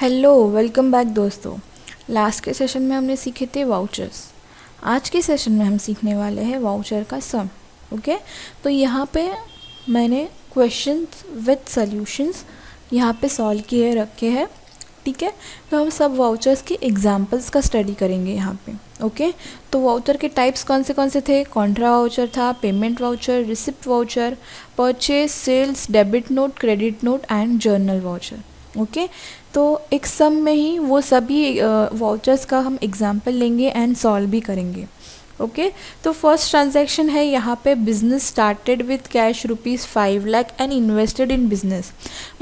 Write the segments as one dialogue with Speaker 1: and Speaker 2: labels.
Speaker 1: Hello, welcome back दोस्तों। Last के session में हमने सीखे थे वाउचर्स। आज के सेशन में हम सीखने वाले हैं वाउचर का सम। ओके, तो यहाँ पे मैंने क्वेश्चंस विद सॉल्यूशंस यहाँ पे सॉल्व किए रखे हैं। ठीक है, तो हम सब वाउचर्स की एग्जांपल्स का स्टडी करेंगे यहाँ पे। ओके, तो वाउचर के टाइप्स कौन से थे? कॉन्ट्रा वाउचर था, payment voucher, receipt voucher, purchase, sales, debit note, credit note and journal voucher. Okay, तो एक सम में ही वो सभी वाउचर्स का हम एग्जाम्पल लेंगे एंड सॉल्व भी करेंगे। ओके, तो फर्स्ट ट्रांजैक्शन है यहाँ पे business started with cash ₹5 lakh and invested in business.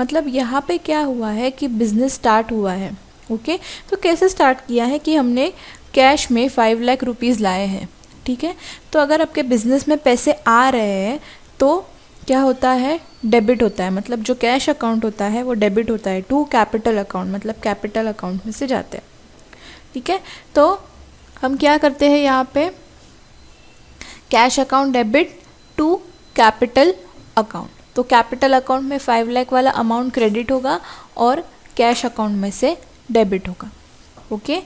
Speaker 1: मतलब यहाँ पे क्या हुआ है कि बिजनेस स्टार्ट हुआ है। ओके, तो कैसे स्टार्ट किया है कि हमने कैश में 5 लाख रुपीज़ लाए हैं। ठीक है, तो अगर आपके बिजनेस में पैसे आ रहे हैं तो क्या होता है? डेबिट होता है। मतलब जो कैश अकाउंट होता है वो डेबिट होता है टू कैपिटल अकाउंट, मतलब कैपिटल अकाउंट में से जाते हैं। ठीक है, तो हम क्या करते हैं यहाँ पे? Cash account debit to capital account. तो कैपिटल अकाउंट में 5 लाख वाला अमाउंट क्रेडिट होगा और कैश अकाउंट में से डेबिट होगा। ओके,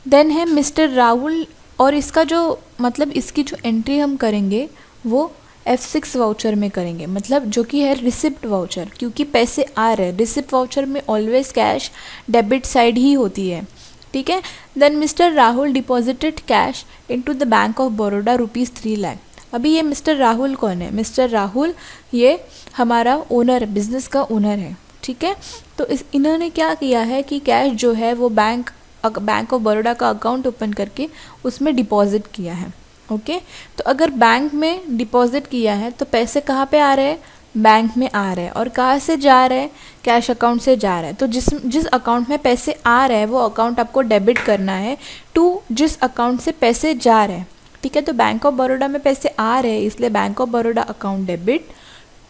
Speaker 1: देन है मिस्टर राहुल, और इसका जो मतलब इसकी जो एंट्री हम करेंगे वो F6 वाउचर में करेंगे, मतलब जो कि है रिसिप्ट वाउचर, क्योंकि पैसे आ रहे हैं। रिसिप्ट वाउचर में ऑलवेज कैश डेबिट साइड ही होती है। ठीक है, then mister Rahul deposited cash into the bank of Baroda ₹3 lakh. अभी ये मिस्टर राहुल कौन है? मिस्टर राहुल ये हमारा ओनर, बिजनेस का ओनर है। ठीक है, तो इन्होंने क्या किया है कि कैश जो है वो बैंक ऑफ बड़ौदा का अकाउंट ओपन करके उसमें डिपॉजिट किया है। ओके, तो अगर बैंक में डिपॉजिट किया है तो पैसे कहाँ पे आ रहे हैं? बैंक में आ रहे हैं। और कहाँ से जा रहे हैं? कैश अकाउंट से जा रहे हैं। तो जिस अकाउंट में पैसे आ रहे हैं वो अकाउंट आपको डेबिट करना है टू जिस अकाउंट से पैसे जा रहे हैं। ठीक है, तो बैंक ऑफ बड़ौदा में पैसे आ रहे हैं इसलिए bank of Baroda account debit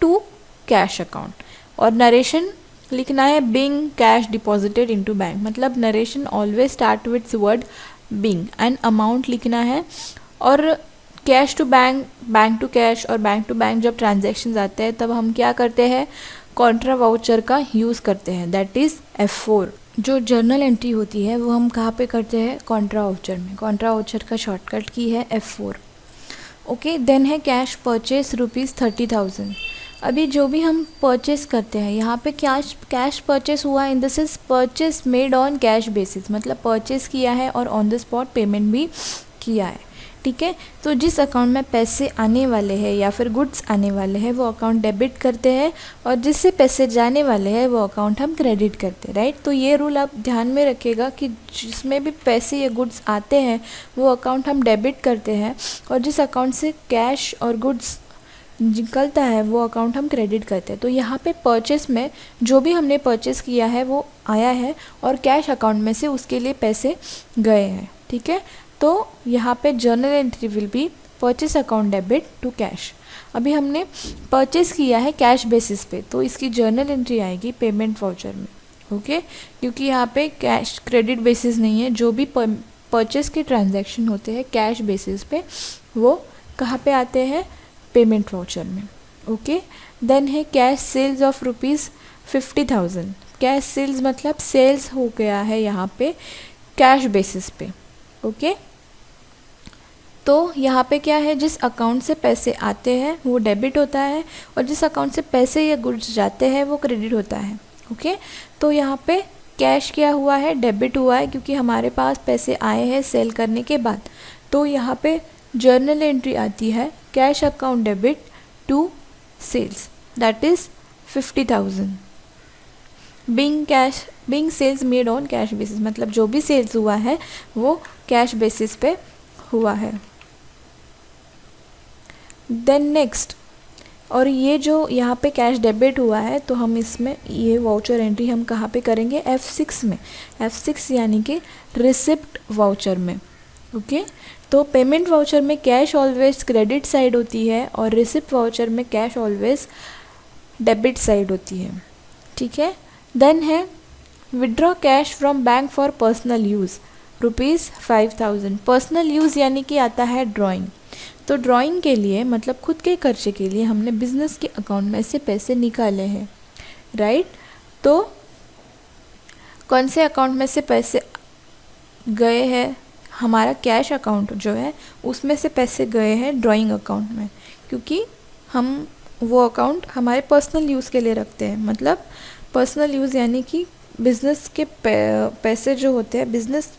Speaker 1: to cash account. और नरेशन लिखना है being cash deposited into bank, मतलब narration always start with word being and amount लिखना है। और cash to bank, bank to cash और बैंक टू बैंक जब ट्रांजैक्शंस आते हैं तब हम क्या करते हैं? कॉन्ट्रा वाउचर का यूज़ करते हैं, दैट इज़ F4। जो जर्नल एंट्री होती है वो हम कहाँ पे करते हैं? कॉन्ट्रा वाउचर में। कॉन्ट्रा वाउचर का शॉर्टकट की है F4। ओके, देन है कैश परचेस ₹30,000। अभी जो भी हम परचेस करते हैं यहाँ पे कैश परचेस हुआ in the sense purchase made on cash basis, मतलब परचेस किया है और ऑन द स्पॉट पेमेंट भी किया है। ठीक है, तो जिस अकाउंट में पैसे आने वाले हैं या फिर गुड्स आने वाले हैं वो अकाउंट डेबिट करते हैं और जिससे पैसे जाने वाले हैं वो अकाउंट हम क्रेडिट करते हैं। राइट, तो ये रूल आप ध्यान में रखिएगा कि जिसमें भी पैसे या गुड्स आते हैं वो अकाउंट हम डेबिट करते हैं और जिस अकाउंट से कैश और गुड्स निकलता है वो अकाउंट हम क्रेडिट करते हैं। तो यहाँ पे परचेस में जो भी हमने परचेस किया है वो आया है और कैश अकाउंट में से उसके लिए पैसे गए हैं। ठीक है, तो यहाँ पे journal entry will be purchase account debit to cash. अभी हमने परचेस किया है कैश बेसिस पे तो इसकी जर्नल एंट्री आएगी पेमेंट वाउचर में। ओके, क्योंकि यहाँ पे कैश क्रेडिट बेसिस नहीं है, जो भी परचेस के ट्रांजैक्शन होते हैं कैश बेसिस पे वो कहाँ पे आते हैं? पेमेंट वाउचर में। ओके, देन है cash sales of ₹50,000। Cash sales मतलब सेल्स हो गया है यहाँ पे कैश बेसिस पे। ओके, तो यहाँ पे क्या है? जिस अकाउंट से पैसे आते हैं वो डेबिट होता है और जिस अकाउंट से पैसे या गुड्स जाते हैं वो क्रेडिट होता है। ओके, तो यहाँ पे कैश क्या हुआ है? डेबिट हुआ है क्योंकि हमारे पास पैसे आए हैं सेल करने के बाद। तो यहाँ पे जर्नल एंट्री आती है cash account debit to sales, that is 50,000। Being sales made on cash basis, मतलब जो भी सेल्स हुआ है वो कैश बेसिस पे हुआ है। देन नेक्स्ट, और ये जो यहाँ पे कैश डेबिट हुआ है तो हम इसमें ये वाउचर एंट्री हम कहाँ पे करेंगे? F6 में। F6 यानी कि रिसिप्ट वाउचर में। ओके, तो पेमेंट वाउचर में कैश ऑलवेज क्रेडिट साइड होती है और रिसिप्ट वाउचर में कैश ऑलवेज डेबिट साइड होती है। ठीक है, देन है withdraw cash from bank for personal use ₹5,000। Personal use यानी कि आता है ड्राइंग। तो ड्राइंग के लिए मतलब खुद के खर्चे के लिए हमने बिजनेस के अकाउंट में से पैसे निकाले हैं। राइट, तो कौन से अकाउंट में से पैसे गए हैं, हमारा कैश अकाउंट जो है उसमें से पैसे गए हैं ड्राइंग अकाउंट में, क्योंकि हम वो अकाउंट हमारे पर्सनल यूज़ के लिए रखते हैं। मतलब पर्सनल यूज़ यानी कि बिज़नेस के पैसे जो होते हैं, बिज़नेस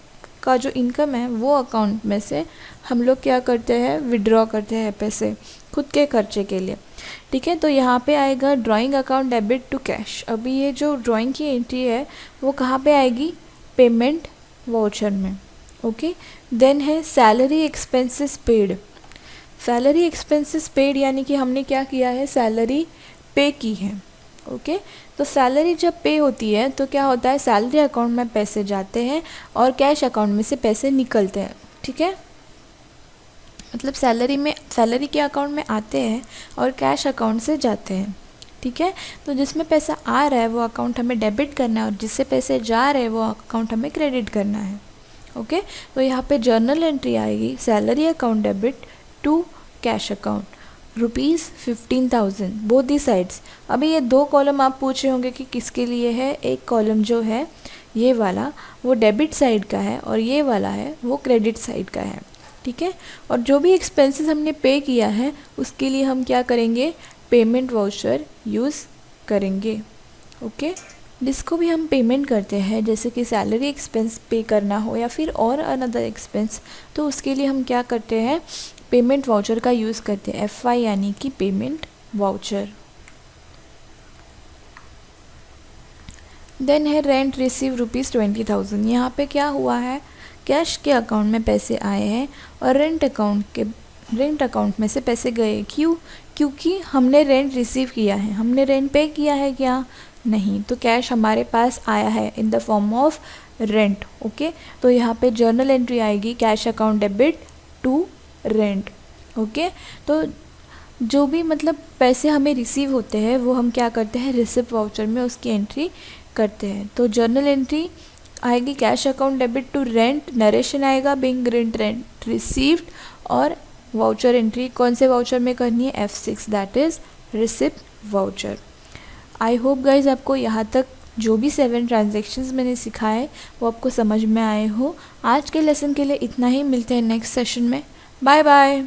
Speaker 1: का जो इनकम है वो अकाउंट में से हम लोग क्या करते हैं, विड्रॉ करते हैं पैसे खुद के खर्चे के लिए। ठीक है, तो यहाँ पे आएगा drawing account debit to cash. अभी ये जो ड्राइंग की एंट्री है वो कहाँ पे आएगी, पेमेंट वाउचर में। ओके, देन है salary expenses paid. Salary expenses paid यानी कि हमने क्या किया है, सैलरी पे की है। ओके, तो सैलरी जब पे होती है तो क्या होता है, सैलरी अकाउंट में पैसे जाते हैं और कैश अकाउंट में से पैसे निकलते हैं। ठीक है, मतलब सैलरी के अकाउंट में आते हैं और कैश अकाउंट से जाते हैं। ठीक है, तो जिसमें पैसा आ रहा है वो अकाउंट हमें डेबिट करना है और जिससे पैसे जा रहे हैं वो अकाउंट हमें क्रेडिट करना है। ओके, तो यहाँ पे जर्नल एंट्री आएगी, salary account debit to cash account ₹15,000 both the sides. अभी ये दो कॉलम आप पूछ रहे होंगे कि किसके लिए है। एक कॉलम जो है ये वाला वो डेबिट साइड का है और ये वाला है वो क्रेडिट साइड का है। ठीक है, और जो भी एक्सपेंसेस हमने पे किया है उसके लिए हम क्या करेंगे, पेमेंट वाउचर यूज़ करेंगे। ओके, जिसको भी हम पेमेंट करते हैं, जैसे कि सैलरी एक्सपेंस पे करना हो या फिर और अनदर एक्सपेंस, तो उसके लिए हम क्या करते हैं, पेमेंट वाउचर का यूज़ करते हैं, FI यानी कि पेमेंट वाउचर। देन है रेंट रिसीव ₹20,000। यहाँ पे क्या हुआ है, कैश के अकाउंट में पैसे आए हैं और रेंट अकाउंट में से पैसे गए। क्यों, क्योंकि हमने रेंट रिसीव किया है, हमने रेंट पे किया है क्या, नहीं, तो कैश हमारे पास आया है in the form of rent. Okay, तो यहाँ पे जर्नल एंट्री आएगी, cash account debit to rent. Okay, तो जो भी मतलब पैसे हमें रिसीव होते हैं वो हम क्या करते हैं, रिसिप्ट वाउचर में उसकी एंट्री करते हैं। तो जर्नल एंट्री आएगी, cash account debit to rent, narration आएगा बिंग रेंट रिसीव्ड, और वाउचर एंट्री कौन से वाउचर में करनी है, F6 that is receipt voucher. I hope guys आपको यहाँ तक जो भी 7 ट्रांजेक्शन्स मैंने सिखाए वो आपको समझ में आए हो। आज के लेसन के लिए इतना ही, मिलते हैं नेक्स्ट सेशन में। Bye bye.